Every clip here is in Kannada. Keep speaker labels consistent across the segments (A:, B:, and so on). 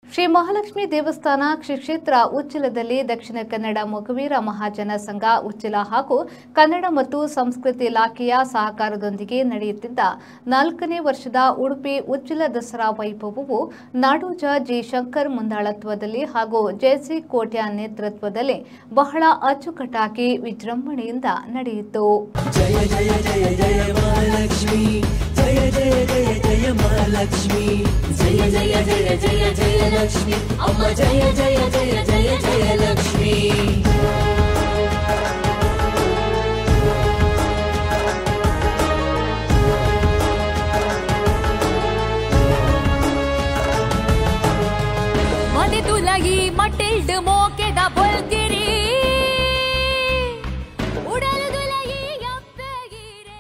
A: ಶ್ರೀ ಮಹಾಲಕ್ಷ್ಮಿ ದೇವಸ್ಥಾನ ಕ್ಷೇತ್ರ ಉಚ್ಚಿಲದಲ್ಲಿ ದಕ್ಷಿಣ ಕನ್ನಡ ಮೊಗವೀರ ಮಹಾಜನ ಸಂಘ ಉಚ್ಚಿಲ ಹಾಗೂ ಕನ್ನಡ ಮತ್ತು ಸಂಸ್ಕೃತಿ ಇಲಾಖೆಯ ಸಹಕಾರದೊಂದಿಗೆ ನಡೆಯುತ್ತಿದ್ದ 4ನೇ ವರ್ಷದ ಉಡುಪಿ ಉಚ್ಚಿಲ ದಸರಾ ವೈಭವವು ನಾಡೋಜ ಜಿ ಶಂಕರ್ ಮುಂದಾಳತ್ವದಲ್ಲಿ ಹಾಗೂ ಜೆಸಿ ಕೋಟ್ಯ ನೇತೃತ್ವದಲ್ಲಿ ಬಹಳ ಅಚ್ಚುಕಟ್ಟಾಗಿ ವಿಜೃಂಭಣೆಯಿಂದ ನಡೆಯಿತು.
B: ಜಯ ಜಯ ಜಯ ಜಯ ಮಹಾಲಕ್ಷ್ಮಿ, ಜಯ ಜಯ ಜಯ ಜಯ ಮಹಾಲಕ್ಷ್ಮಿ, ಜಯ ಜಯ ಜಯ ಜಯ ಜಯ ಲಕ್ಷ್ಮಿ ಅಮ್ಮ, ಜಯ ಜಯ ಜಯ ಜಯ ಜಯ ಲಕ್ಷ್ಮಿ. ಮನೆ ತುಲಗಿ ಮಟ್ಟಿಲ್ಡ್ ಮೋಕೆದ ಬೊಲ್ಗಿರಿ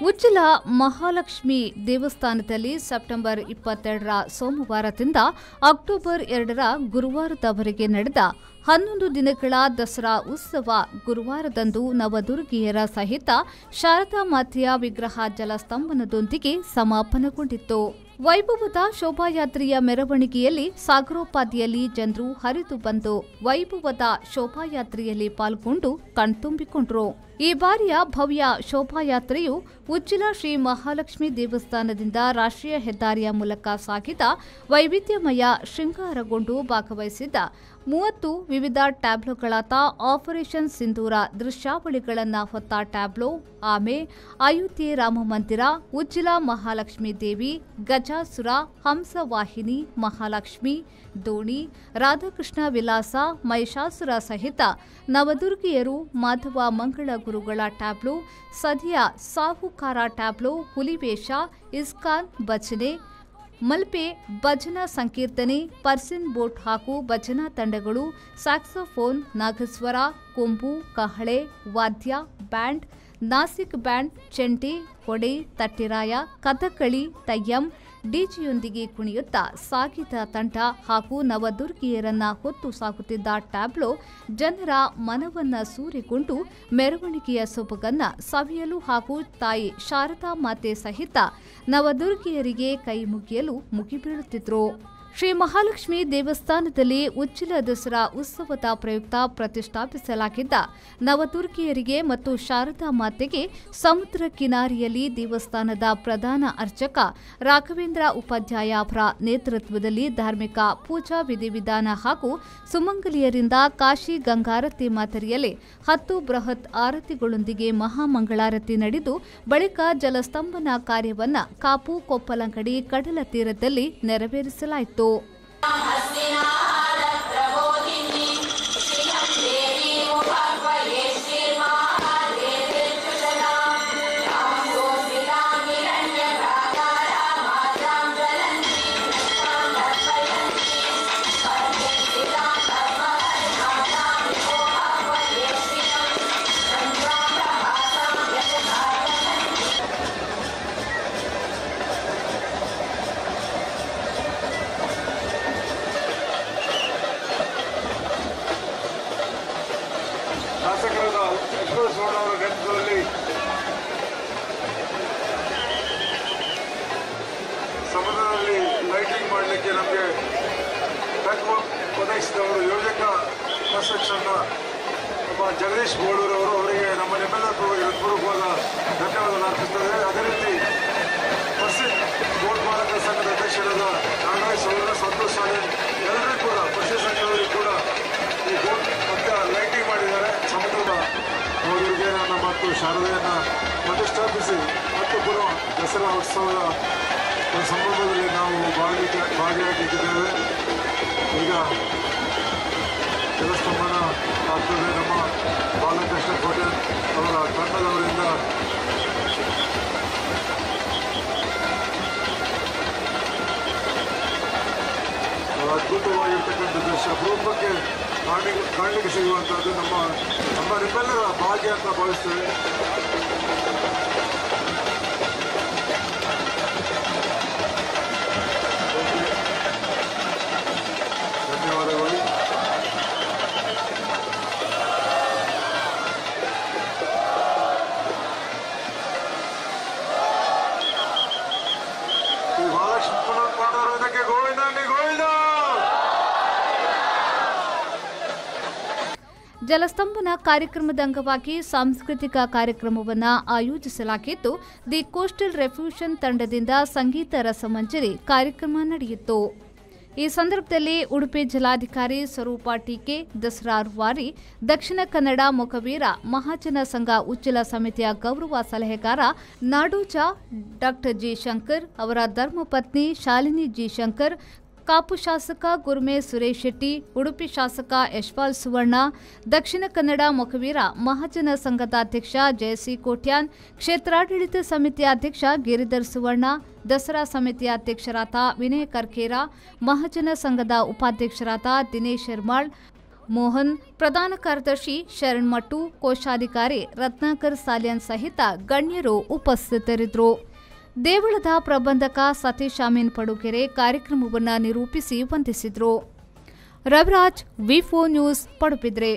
A: ಉಚ್ಚಿಲ ಮಹಾಲಕ್ಷ್ಮಿ ದೇವಸ್ಥಾನದಲ್ಲಿ ಸೆಪ್ಟೆಂಬರ್ 22ರ ಸೋಮವಾರದಿಂದ ಅಕ್ಟೋಬರ್ 2ರ ಗುರುವಾರದವರೆಗೆ ನಡೆದ 11 ದಿನಗಳ ದಸರಾ ಉತ್ಸವ ಗುರುವಾರದಂದು ನವದುರ್ಗಿಯರ ಸಹಿತ ಶಾರದಾ ಮಾತೆಯ ವಿಗ್ರಹ ಜಲಸ್ತಂಭನದೊಂದಿಗೆ ಸಮಾಪನಗೊಂಡಿತ್ತು. ವೈಭವದ ಶೋಭಾಯಾತ್ರೆಯ ಮೆರವಣಿಗೆಯಲ್ಲಿ ಸಾಗರೋಪಾದಿಯಲ್ಲಿ ಜನರು ಹರಿದು ಬಂದು ವೈಭವದ ಶೋಭಾಯಾತ್ರೆಯಲ್ಲಿ ಪಾಲ್ಗೊಂಡು ಕಣ್ತುಂಬಿಕೊಂಡರು. ಈ ಬಾರಿಯ ಭವ್ಯ ಶೋಭಾಯಾತ್ರೆಯು ಉಚ್ಚಿಲ ಶ್ರೀ ಮಹಾಲಕ್ಷ್ಮಿ ದೇವಸ್ಥಾನದಿಂದ ರಾಷ್ಟ್ರೀಯ ಹೆದ್ದಾರಿಯ ಮೂಲಕ ಸಾಗಿದ ವೈವಿಧ್ಯಮಯ ಶೃಂಗಾರಗೊಂಡು ಭಾಗವಹಿಸಿದ್ದ 30 ವಿವಿಧ ಟ್ಯಾಬ್ಲೋಗಳಾದ ಆಪರೇಷನ್ ಸಿಂಧೂರ ದೃಶ್ಯಾವಳಿಗಳನ್ನು ಹೊತ್ತ ಟ್ಯಾಬ್ಲೋ, ಆಮೆ, ಅಯೋಧ್ಯೆ ರಾಮ ಮಂದಿರ, ಉಚ್ಚಿಲ ಮಹಾಲಕ್ಷ್ಮಿ ದೇವಿ, ಗಜಾಸುರ, ಹಂಸವಾಹಿನಿ, ಮಹಾಲಕ್ಷ್ಮಿ, ದೋಣಿ, ರಾಧಾಕೃಷ್ಣ ವಿಲಾಸ, ಮಹಿಷಾಸುರ ಸಹಿತ ನವದುರ್ಗಿಯರು, ಮಾಧವ ಮಂಗಳ ಗುರುಗಳ ಟ್ಯಾಬ್ಲೋ, ಸದಿಯ ಸಾಹುಕಾರ ಟ್ಯಾಬ್ಲೋ, ಹುಲಿವೇಷ, ಇಸ್ಕಾನ್ ಭಜನೆ, ಮಲ್ಪೆ ಭಜನಾ ಸಂಕೀರ್ತನೆ, ಪರ್ಸಿನ್ ಬೋಟ್ ಹಾಗೂ ಭಜನಾ ತಂಡಗಳು, ಸ್ಯಾಕ್ಸೋಫೋನ್, ನಾಗಸ್ವರ, ಕೊಂಬು, ಕಹಳೆ, ವಾದ್ಯ, ಬ್ಯಾಂಡ್, ನಾಸಿಕ್ ಬ್ಯಾಂಡ್, ಚೆಂಡೆ, ಕೊಡೆ, ತಟ್ಟಿರಾಯ, ಕಥಕ್ಕಳಿ, ತಯ್ಯಂ, ಡಿಜಿಯೊಂದಿಗೆ ಕುಣಿಯುತ್ತಾ ಸಾಗಿದ ತಂಡ ಹಾಗೂ ನವದುರ್ಗಿಯರನ್ನ ಹೊತ್ತು ಸಾಗುತ್ತಿದ್ದ ಟ್ಯಾಬ್ಲೋ ಜನರ ಮನವನ್ನ ಸೂರೆಗೊಂಡು ಮೆರವಣಿಗೆಯ ಸೊಬಗನ್ನ ಸವಿಯಲು ಹಾಗೂ ತಾಯಿ ಶಾರದಾ ಮಾತೆ ಸಹಿತ ನವದುರ್ಗಿಯರಿಗೆ ಕೈ ಮುಗಿಯಲು ಮುಗಿಬೀಳುತ್ತಿದ್ರು. ಶ್ರೀ ಮಹಾಲಕ್ಷ್ಮಿ ದೇವಸ್ಥಾನದಲ್ಲಿ ಉಚ್ಚಿಲ ದಸರಾ ಉತ್ಸವದ ಪ್ರಯುಕ್ತ ಪ್ರತಿಷ್ಠಾಪಿಸಲಾಗಿದ್ದ ನವದುರ್ಗಿಯರಿಗೆ ಮತ್ತು ಶಾರದಾ ಮಾತೆಗೆ ಸಮುದ್ರ ಕಿನಾರಿಯಲ್ಲಿ ದೇವಸ್ಥಾನದ ಪ್ರಧಾನ ಅರ್ಚಕ ರಾಘವೇಂದ್ರ ಉಪಾಧ್ಯಾಯ ಅವರ ನೇತೃತ್ವದಲ್ಲಿ ಧಾರ್ಮಿಕ ಪೂಜಾ ವಿಧಿವಿಧಾನ ಹಾಗೂ ಸುಮಂಗಲಿಯರಿಂದ ಕಾಶಿ ಗಂಗಾರತಿ ಮಾದರಿಯಲ್ಲಿ 10 ಬೃಹತ್ ಆರತಿಗಳೊಂದಿಗೆ ಮಹಾಮಂಗಳಾರತಿ ನಡೆದು ಬಳಿಕ ಜಲಸ್ತಂಭನ ಕಾರ್ಯವನ್ನು ಕಾಪು ಕೊಪ್ಪಲಂಗಡಿ ಕಡಲ ತೀರದಲ್ಲಿ ನೆರವೇರಿಸಲಾಯಿತು.
C: ಶಾಸಕರಾದ ವಿಶ್ವೇಶ್ವರ ಅವರ ನೇತೃತ್ವದಲ್ಲಿ ಸಮುದ್ರದಲ್ಲಿ ಲೈಟಿಂಗ್ ಮಾಡಲಿಕ್ಕೆ ನಮಗೆ ತತ್ವ ಒದಗಿಸಿದವರು ಯೋಜಕ ಕನ್ಸ್ಟ್ರಕ್ಷನ್ನ ಒಬ್ಬ ಜಗದೀಶ್ ಗೋಳೂರವರು, ಅವರಿಗೆ ನಮ್ಮ ನಿಮ್ಮೆಲ್ಲರ ಪರವಾಗಿ ಹೃತ್ಪೂರ್ವಕವಾದ ಧನ್ಯವಾದ ಅರ್ಪಿಸುತ್ತದೆ. ಅದೇ ರೀತಿ ಪ್ರಸಿದ್ಧ ಬೋಟ್ ಮಾಲಕ ಸಂಘದ ಅಧ್ಯಕ್ಷರಾದ ನಾಗರಾಜ್ ಅವರು, ಸಂತೋಷ್ ಸಾಲಿನ್ ಎಲ್ಲರಿಗೂ ಕೂಡ ಪ್ರಸಿದ್ಧ ಸಂಘದವರಿಗೆ ಕೂಡ ಈ ಬೋಟ್ ಮತ್ತೆ ಲೈಟಿಂಗ್ ಮಾಡಿದ್ದಾರೆ. ಸಮುದ್ರದ ಅವರಿಗೆ ಮತ್ತು ಶಾರದೆಯನ್ನು ಪ್ರತಿಷ್ಠಾಪಿಸಿ ಮತ್ತು ಕೂಡ ದಸರಾ ಉತ್ಸವದ ಸಂದರ್ಭದಲ್ಲಿ ನಾವು ಭಾಗಿಯಾಗಿದ್ದೇವೆ. ಈಗ ಜಲಸ್ತಂಭನ ಆಗ್ತದೆ. ನಮ್ಮ ಬಾಲಕೃಷ್ಣ ಕೋಟೆ ಅವರ ತಂಡದವರಿಂದ ಅದ್ಭುತವಾಗಿರ್ತಕ್ಕಂಥ ದೃಶ್ಯ ಅಪರೂಪಕ್ಕೆ ಕಾಣಲಿಕ್ಕೆ ಸಿಗುವಂಥದ್ದು ನಮ್ಮ ನಿಮ್ಮೆಲ್ಲರ ಭಾಗ್ಯ ಅಂತ ಭಾವಿಸ್ತೇವೆ. ಧನ್ಯವಾದಗಳು. ಶ್ರೀ ಮಹಾಲಕ್ಷ್ಮಿ ಗೋವಿಂದ ಗೋವಿಂದ.
A: ಜಲಸ್ತಂಭನ ಕಾರ್ಯಕ್ರಮದ ಅಂಗವಾಗಿ ಸಾಂಸ್ಕೃತಿಕ ಕಾರ್ಯಕ್ರಮವನ್ನು ಆಯೋಜಿಸಲಾಗಿದ್ದು ದಿ ಕೋಸ್ಟಲ್ ರೆಫ್ಯೂಷನ್ ತಂಡದಿಂದ ಸಂಗೀತ ರಸಮಂಜರಿ ಕಾರ್ಯಕ್ರಮ ನಡೆಯಿತು. ಈ ಸಂದರ್ಭದಲ್ಲಿ ಉಡುಪಿ ಜಿಲ್ಲಾಧಿಕಾರಿ ಸ್ವರೂಪ ಟೀಕೆ, ದಸರಾ ರೂವಾರಿ, ದಕ್ಷಿಣ ಕನ್ನಡ ಮೊಗವೀರ ಮಹಾಜನ ಸಂಘ ಉಚ್ಚಿಲ ಸಮಿತಿಯ ಗೌರವ ಸಲಹೆಗಾರ ನಾಡೋಜ ಡಾ ಜಿ ಶಂಕರ್, ಅವರ ಧರ್ಮಪತ್ನಿ ಶಾಲಿನಿ ಜಿ ಶಂಕರ್, ಕಾಪು ಶಾಸಕ ಗುರುಮೆ ಸುರೇಶ್ ಶೆಟ್ಟಿ, ಉಡುಪಿ ಶಾಸಕ ಯಶ್ಪಾಲ್ ಸುವರ್ಣ, ದಕ್ಷಿಣ ಕನ್ನಡ ಮೊಗವೀರ ಮಹಾಜನ ಸಂಘದ ಅಧ್ಯಕ್ಷ ಜಯಸಿ ಕೋಟ್ಯಾನ್, ಕ್ಷೇತ್ರಾಡಳಿತ ಸಮಿತಿಯ ಅಧ್ಯಕ್ಷ ಗಿರಿಧರ್ ಸುವರ್ಣ, ದಸರಾ ಸಮಿತಿಯ ಅಧ್ಯಕ್ಷರಾದ ವಿನಯ ಕರ್ಕೇರ, ಮಹಾಜನ ಸಂಘದ ಉಪಾಧ್ಯಕ್ಷರಾದ ದಿನೇಶ್ ಶರ್ಮಾಳ್, ಮೋಹನ್, ಪ್ರಧಾನ ಕಾರ್ಯದರ್ಶಿ ಶರಣ್ ಮಟ್ಟು, ಕೋಶಾಧಿಕಾರಿ ರತ್ನಾಕರ್ ಸಾಲಿಯನ್ ಸಹಿತ ಗಣ್ಯರು ಉಪಸ್ಥಿತರಿದ್ದರು. ದೇವಳದ ಪ್ರಬಂಧಕ ಸತೀಶ್ ಅಮೀನ್ ಪಡುಗೆರೆ ಕಾರ್ಯಕ್ರಮವನ್ನು ನಿರೂಪಿಸಿ ವಂದಿಸಿದರು. ರವಿರಾಜ್, ವಿ4 ನ್ಯೂಸ್, ಪಡುಬಿದ್ರೆ.